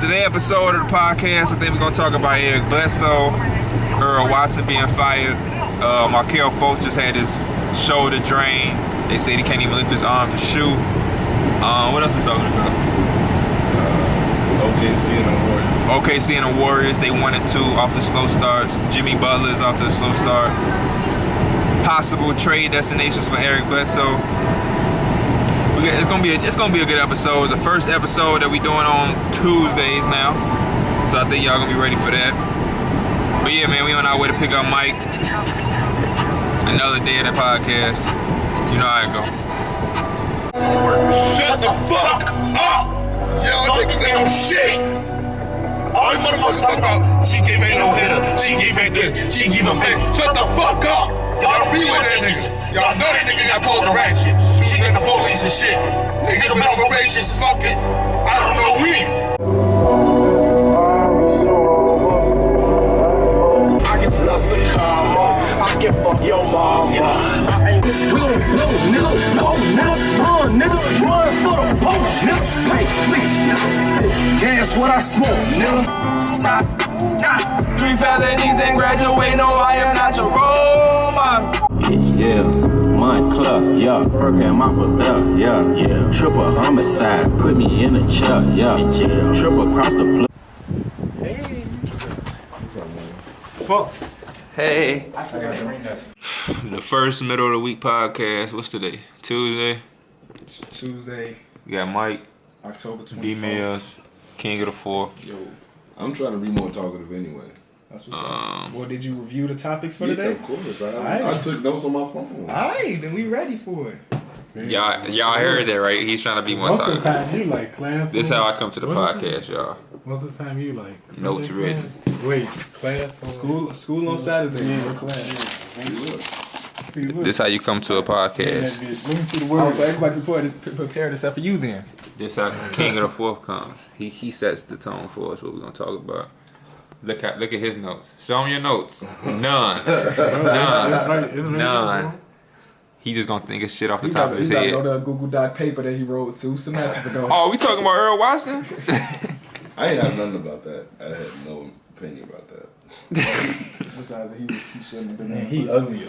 Today episode of the podcast, I think we're gonna talk about Eric Bledsoe, Earl Watson being fired. Markelle Fultz just had his shoulder drain. They said he can't even lift his arms to shoot. What else we talking about? OKC and the Warriors. They 1-2 off the slow starts. Jimmy Butler's off to a slow start. Possible trade destinations for Eric Bledsoe. It's gonna be a good episode. The first episode that we doing on Tuesdays now, so I think y'all gonna be ready for that. But yeah, man, we on our way to pick up Mike. Another day of the podcast. You know how it go. Shut the fuck up! Y'all niggas ain't no shit! All you motherfuckers talk about, she give ain't no hitter, she give ain't this, she give a fit. Shut the fuck up! Y'all be with that nigga. Y'all know that nigga got pulled around shit. She got the police and shit. Niggas been on probation since fucking, I don't know when. I can plus a car, I can fuck your mom. I ain't nigga, run for the pole, nigga. Hey, please, nigga. Guess what I smoke, nigga. Nah. 3 felonies and graduate, no, I am not your role model. Yeah, mine club, yeah, working my for there, yeah. Triple homicide, put me in a chair, yeah. Triple across the Hey. What's up, man? Fuck. Hey. I forgot to ring that. The first middle of the week podcast. What's today? Tuesday. It's Tuesday, We got Mike, October 24th. D Mills, King of the Fourth. Yo, I'm trying to be more talkative anyway. that's what's up. Well, did you review the topics for today? Of course. I Alright. took notes on my phone. Alright, then we ready for it. Y'all heard that, right? He's trying to be more Most of the talkative. time you like class. This how I come to the What is podcast, y'all. Most of the time you like Notes Sunday ready. class? Wait, class or School on Saturday. Yeah. No class. This how you come to a podcast. Let me see the Oh, words. so everybody prepared except for you then. This how King of the Fourth comes. He sets the tone for us. What we're gonna talk about. Look at his notes. Show him your notes. None. None. He just gonna think of shit off the top of his He got head. to go to a Google Doc paper that he wrote 2 semesters ago. Oh, we talking about Earl Watson? I ain't had nothing about that. I had no opinion about that. Besides, he shouldn't have been Man, there. he ugly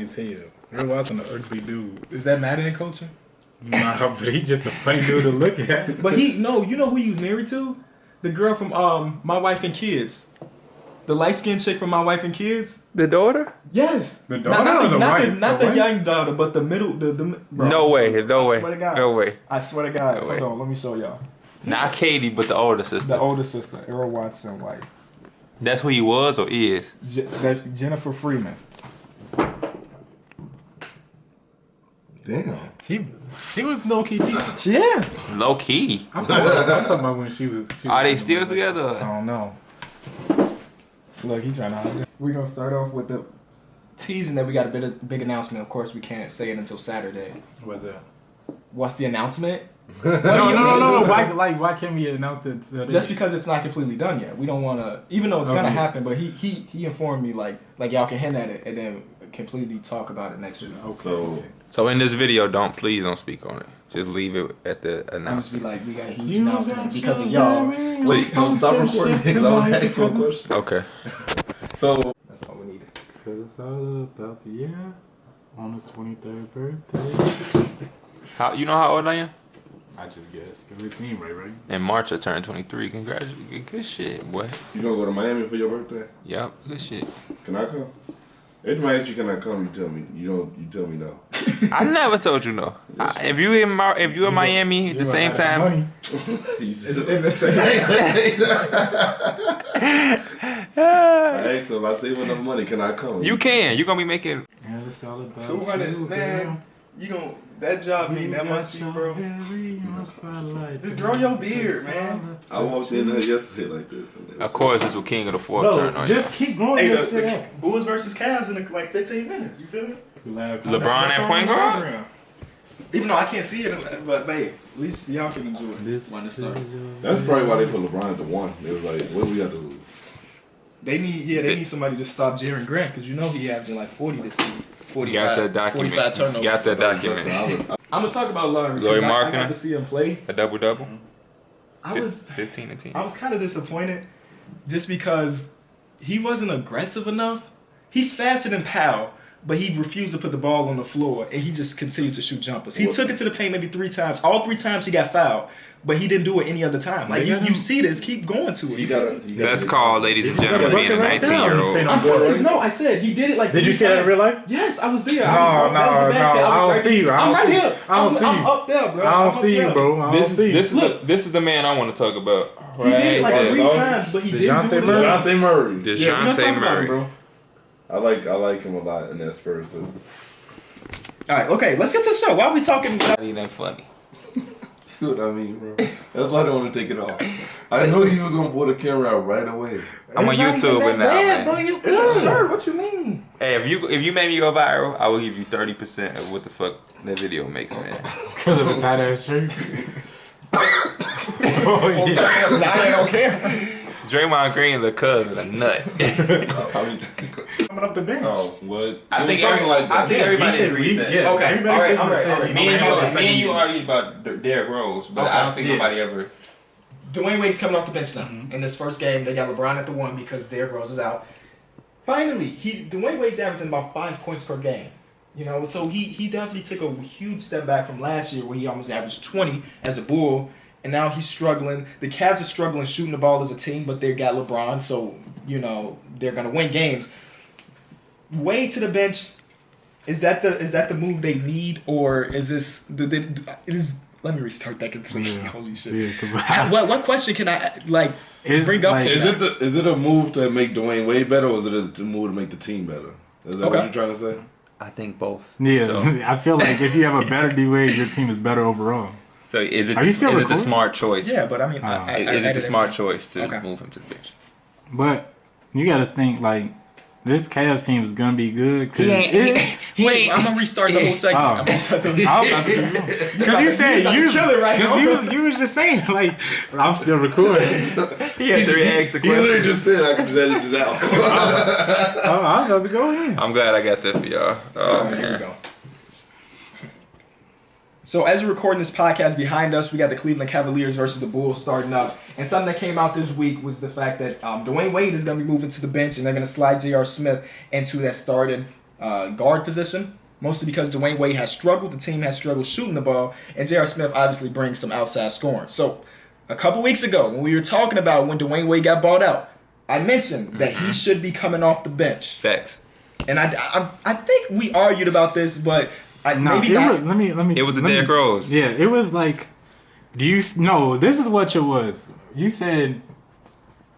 as hell. Earl Watson an ugly dude. Is that matter in culture? Nah, but he just a funny dude to look at. But you know who he was married to? The girl from My Wife and Kids. The light-skinned chick from My Wife and Kids. The daughter? Yes. The daughter or the wife? Not The the wife? young daughter, but the middle. The bro, No way. No I way. swear to God. No way. I swear to God. No way. Hold on, let me show y'all. Not Katie, but the older sister. The older sister, Earl Watson wife. That's who he was or is? That's Jennifer Freeman. Damn. She was low key decent. Yeah. Low key. I'm talking about when she was. Are they still I together? don't know. Look, he trying to. We're gonna start off with the teasing that we got a big announcement. Of course, we can't say it until Saturday. What's that? What's the announcement? No. Why can't we announce it? Just because it's not completely done yet. We don't want to, even though it's gonna happen. But he informed me like y'all can hint at it and then completely talk about it next week. So in this video, please don't speak on it. Just leave it at the I'm just be announcement. like, we got a huge announcement because of y'all. Wait, so stop recording because I want to ask you a question. Okay. So, That's all we needed. Cause it's all about the year on his 23rd birthday. You know how old I am? I just guess. It seemed right? In March, I turned 23. Congratulations. Good shit, boy. you gonna go to Miami for your birthday? Yep, good shit. Can I come? Every time I ask you, can I come? You tell me. You tell me no. I never told you no. If you in Miami at the same time, Money. You said In the same. I asked him, I save enough money, can I come? you can. You're gonna be making. And it's all about 200, you, man. You gon' that job mean that much to you, bro. Just Just grow your beard, man. I walked in there yesterday like this. And Of course, this will King of the Fourth turn No, on you. just keep going. Hey, your shit the out. Bulls versus Cavs in like 15 minutes. You feel me? LeBron at point guard. Even though I can't see it, but babe, at least y'all can enjoy it when it starts. That's probably why they put LeBron at the 1. They was like, what we got to lose? They need somebody to stop Jaren Grant because you know he averaging like 40 this season. 45, Got that document. 45 turnovers. Got that document. Listen, I'm gonna talk about Laurie. Laurie I Markkinen? got to see him play. A double-double. I was 15 and 10. I was kind of disappointed just because he wasn't aggressive enough. He's faster than Powell, but he refused to put the ball on the floor, and he just continued to shoot jumpers. He took it to the paint maybe 3 times. All 3 times he got fouled, but he didn't do it any other time. Like, you see this, keep going to it. You gotta That's called, ladies and gentlemen, being a 19-year-old. I'm telling you, no, I said he did it like. Did you see that in real life? Yes, I was there. No, I don't see you. I'm right here. I don't see you. I'm up there, bro. I don't see you, bro. I don't see you. This is the man I want to talk about. He did it like 3 times, but he didn't do it. DeJounte Murray. DeJounte Murray. Bro. I like him a lot in that Spurs system. All right, okay, let's get to the show. Why are we talking? Ain't that funny? See what I mean, bro? That's why I don't want to take it off. I knew he was gonna pull the camera out right away. I'm on YouTube now, man. It's a shirt. What you mean? Hey, if you made me go viral, I will give you 30% of what the fuck that video makes, man. Because of a tight ass shirt. Oh, yeah. Now I don't care. Draymond Green, the cuz, a nut. Coming up the bench. Oh, what? I think something like that. I think everybody should agreed that. Yeah, Okay, everybody all right, should all right, say all right. that. Me and you argued about Derrick Rose, but I don't think nobody ever. Dwayne Wade's coming off the bench now. In this first game, they got LeBron at the 1 because Derrick Rose is out. Finally, Dwayne Wade's averaging about 5 points per game. You know, so he definitely took a huge step back from last year where he almost averaged 20 as a Bull. And now he's struggling. The Cavs are struggling shooting the ball as a team, but they've got LeBron, so, you know, they're going to win games. Wade to the bench, is that the move they need, or is this let me restart that completely. Yeah. Holy shit. Yeah, what question can I bring up? like- Is it a move to make Dwayne Wade better, or is it a move to make the team better? Is that what you're trying to say? I think both. Yeah, So, I feel like if you have a better D-Wade, your team is better overall. so is it Are you still the recording? smart choice? Yeah, but I mean, Is it the smart choice to move him to the bench? But you got to think, like, this Cavs team is going to be good. Wait, I'm gonna restart the whole segment. Oh. I'm gonna restart the Because you said you was just saying, like, I'm still recording. He had 3 eggs. You literally just said I could just edit this out. I'm about to go in. I'm glad I got that for y'all. Oh, Here we man. go. So as we're recording this podcast, behind us we got the Cleveland Cavaliers versus the Bulls starting up. And something that came out this week was the fact that Dwayne Wade is going to be moving to the bench, and they're going to slide J.R. Smith into that starting guard position. Mostly because Dwayne Wade has struggled, the team has struggled shooting the ball, and J.R. Smith obviously brings some outside scoring. So a couple weeks ago, when we were talking about when Dwayne Wade got bought out, I mentioned that he should be coming off the bench. Facts. And I think we argued about this, but maybe it not. was, let me. It was a Derrick Rose. Yeah, it was like, no, this is what it was. You said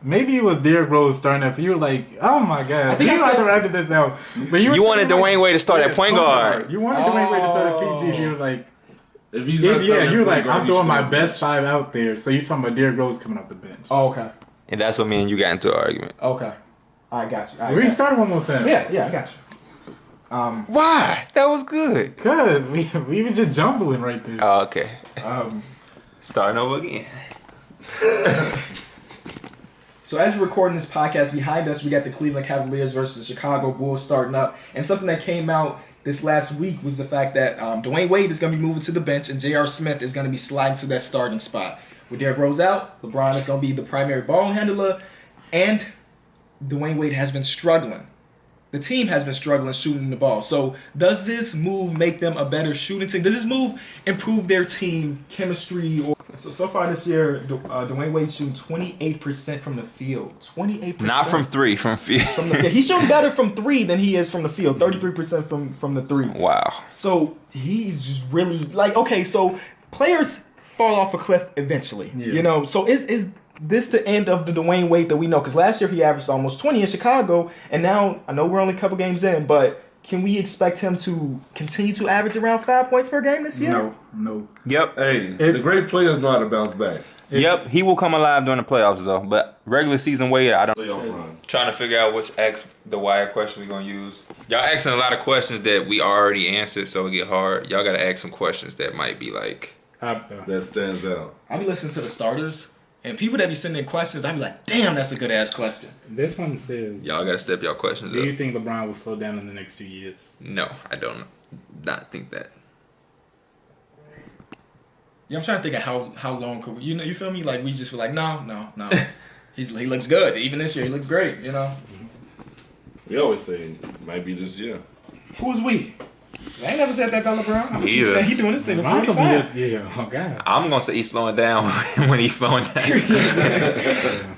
maybe it was Derrick Rose starting up. You were like, oh my god, you had to write this out. But You wanted Dwayne Wade to start at point guard. You wanted Dwayne Wade to start at PG. You were like, If he's not you starting were like, point guard, I'm he throwing should my be best 5 out there. So you talking about Derrick Rose coming off the bench? Oh, okay. And that's what me and you got into an argument. Okay. I got you. Restart one more time. Yeah, I got you. Why? That was good. Cause we were just jumbling right there. Oh, okay. Um, Starting over again. So as we're recording this podcast, behind us we got the Cleveland Cavaliers versus the Chicago Bulls starting up. And something that came out this last week was the fact that Dwayne Wade is going to be moving to the bench and J.R. Smith is going to be sliding to that starting spot. With Derrick Rose out, LeBron is going to be the primary ball handler, and Dwayne Wade has been struggling. The team has been struggling shooting the ball. So does this move make them a better shooting team? Does this move improve their team chemistry? So far this year, Dwayne Wade shooting 28% from the field. 28%. Not from 3, from field. From the field. He's shooting better from 3 than he is from the field. 33% from the 3. Wow. So he's just really like, okay, so players fall off a cliff eventually. Yeah. You know, so is this the end of the Dwayne Wade that we know? Because last year he averaged almost 20 in Chicago, and now I know we're only a couple games in, but can we expect him to continue to average around 5 points per game this year? No. Yep. Hey, the great players know how to bounce back. Yep. He will come alive during the playoffs though. But regular season Wade, I don't. Playoff run. Trying to figure out which the wire question we're gonna use. Y'all asking a lot of questions that we already answered, so it get hard. Y'all gotta ask some questions that might be like. That stands out. I be listening to the starters, and people that be sending in questions, I be like, damn, that's a good ass question. This one says, Y'all gotta step y'all questions do you up. think LeBron will slow down in the next 2 years? No, I don't not think that. Yeah, I'm trying to think of how long could we, you feel me? Like we just were like, no. He looks good. Even this year, he looks great. You know. We always say it might be this year. Who's we? I ain't never said that about LeBron. I'm Either. saying he doing this thing at Mine could be 45. this- yeah, oh God. I'm gonna say he's slowing down when he's slowing down.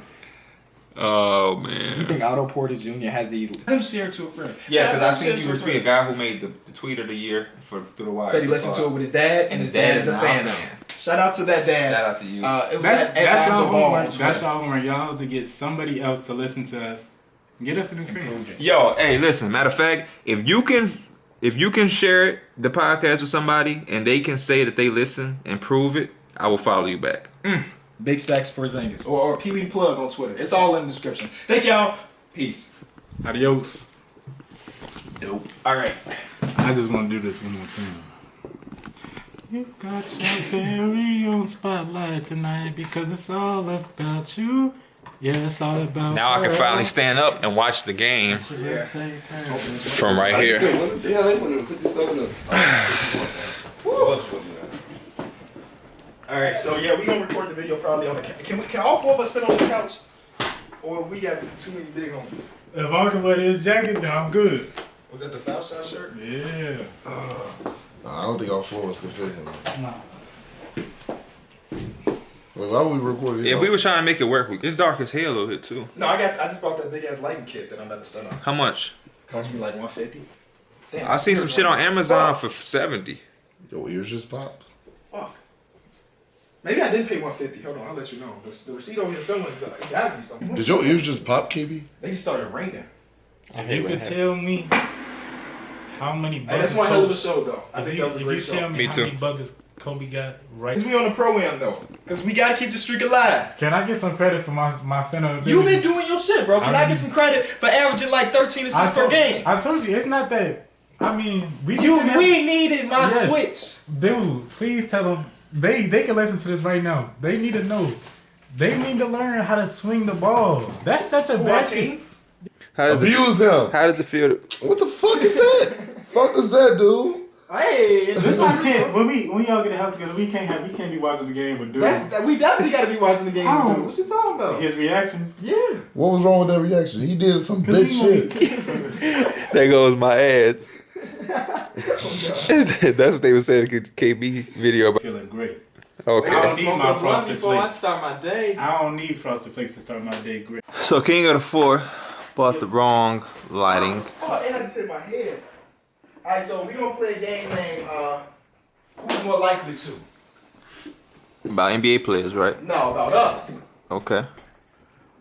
Oh You man. think Otto Porter Jr. has the? Let him share it to a friend. Yes, because I let him seen share you it to a retweet a friend. guy who made the tweet of the year for Through the Wire. Said he listened to it with his dad, and his dad is a now fan now. Shout out to that dad. Shout out to you. It was That's at y'all Lonzo Ball on homework. That's Twitter. y'all homework, y'all, to get somebody else to listen to us. Get us a new friend. Yo, hey, listen. Matter of fact, if you can share the podcast with somebody and they can say that they listen and prove it, I will follow you back. Big Stacks Porzingis or Pee Wee Plug on Twitter. It's all in the description. Thank y'all. Peace. Adios. Dope. All right. I just want to do this one more time. You got your very own spotlight tonight because it's all about you. Yeah, it's all about Now I can her. finally stand up and watch the game Yeah. from right here. What the hell they went to 57 up? All right. So yeah, we gonna record the video probably on the couch. Can all four of us fit on the couch, or we got too many big homies? If I can wear this jacket, then I'm good. Was that the foul shot shirt? Yeah. I don't think all four of us can fit him. Nah. Wait, why would we record it? If we were trying to make it work, it's dark as hell over here too. No, I just bought that big ass lighting kit that I'm about to set up. How much? Cost me like $150. Damn, I seen some shit on Amazon for 70. Your ears just popped. Fuck. Maybe I didn't pay $150. Hold on, I'll let you know. The receipt over here somewhere. It gotta be something. Did your ears just pop, KB? They just started raining. If you could tell me how many Hey, buckets that's one hell of a Kobe, show, though. I think that was a if great you show. tell me Me how too. many buckets Kobe got right. Cause we on the pro-am though. Cause we gotta keep the streak alive. Can I get some credit for my center? You been doing your shit, bro. Can I mean- get some credit for averaging like 13 assists per game? I told you, it's not that. I mean, we needed my Yes. switch. Dude, please tell them they can listen to this right now. They need to know. They need to learn how to swing the ball. That's such a bad thing. How does it? Abuse him. How does it feel? What the fuck is that? Fuck is that, dude? Hey, This why we can't. When y'all get a house together, we can't be watching the game with dude. we definitely gotta be watching the game. Oh. Dude. What you talking about? His reactions. Yeah. What was wrong with that reaction? He did some big shit. There goes my ads. That's what they were saying in the KB video. But Feeling great. okay. I don't need my Smoke a blunt frosted before I flakes. start my day. I don't need frosted flakes to start my day great. So King of the Four bought the wrong lighting. Oh, and I just hit my head. All right, so we gonna play a game named Who's More Likely To? About NBA players, right? No, about us. Okay.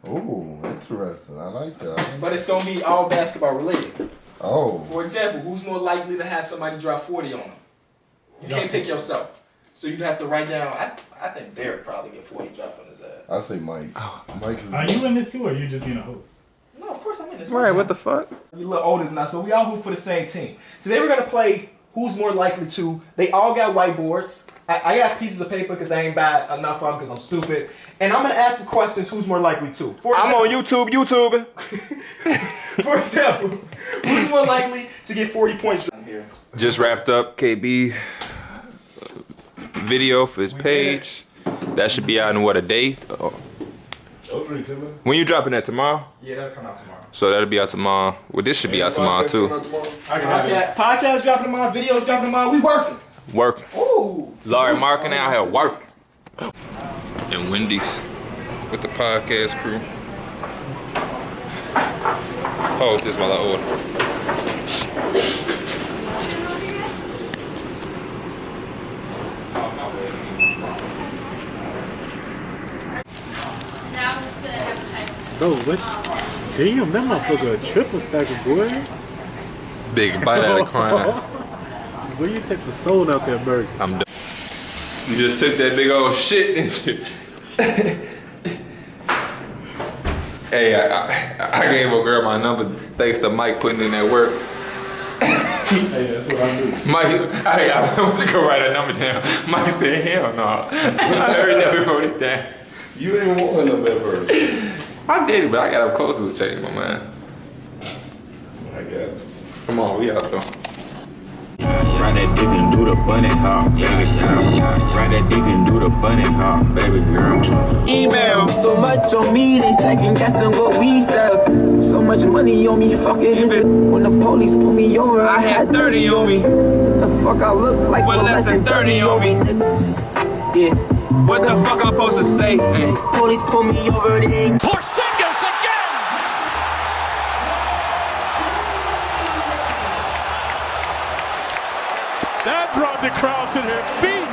Ooh, interesting. I like that. But it's gonna be all basketball related. Oh. For example, who's more likely to have somebody drop 40 on them? You can't pick yourself. So you'd have to write down. I think Derek probably get 40 dropped on his ass. I say Mike. Mike is. Are you in this too, or you just being a host? No, of course I'm in this. Right. What the fuck? You're a little older than us, but we all root for the same team. Today we're gonna play Who's More Likely To. They all got whiteboards. I got pieces of paper because I ain't buy enough of them because I'm stupid. And I'm gonna ask some questions. Who's more likely to? I'm on YouTube. For example, who's more likely to get 40 points here? Just wrapped up KB video for his page. That should be out in what, a day? Oh. When you dropping that, tomorrow? Yeah, that'll come out tomorrow. So that'll be out tomorrow. Well, this should be out tomorrow too. Podcast dropping tomorrow, videos dropping tomorrow. We working. Working. Ooh. Larry Markin out here work. And Wendy's with the podcast crew. Hold this while I order. Bro, what? Damn, that motherfucker a triple stacker, boy. Big bite out of crime. Where you take the soul out that burger? I'm done. You just took that big old shit into. Hey, I gave a girl my number thanks to Mike putting in that work. Hey, that's what I do. Mike, I went to go write a number down. Mike said, hell no. I never wrote it down. You didn't even want that bird. I did it, but I got up close to it, change my mind. I guess. Come on, we out though. Ride that dick and do the bunny hop, baby girl. Ride that dick and do the bunny hop, baby girl. Email. So much on me, they second guessing what we sell. So much money on me, fuck it. If it, when the police pull me over, I had 30 on me. What the fuck I look like With less than 30 on me. Yeah. What the fuck I'm supposed to say? Hey. Police pull me over, they ain't Porzingis again. That brought the crowd to their feet.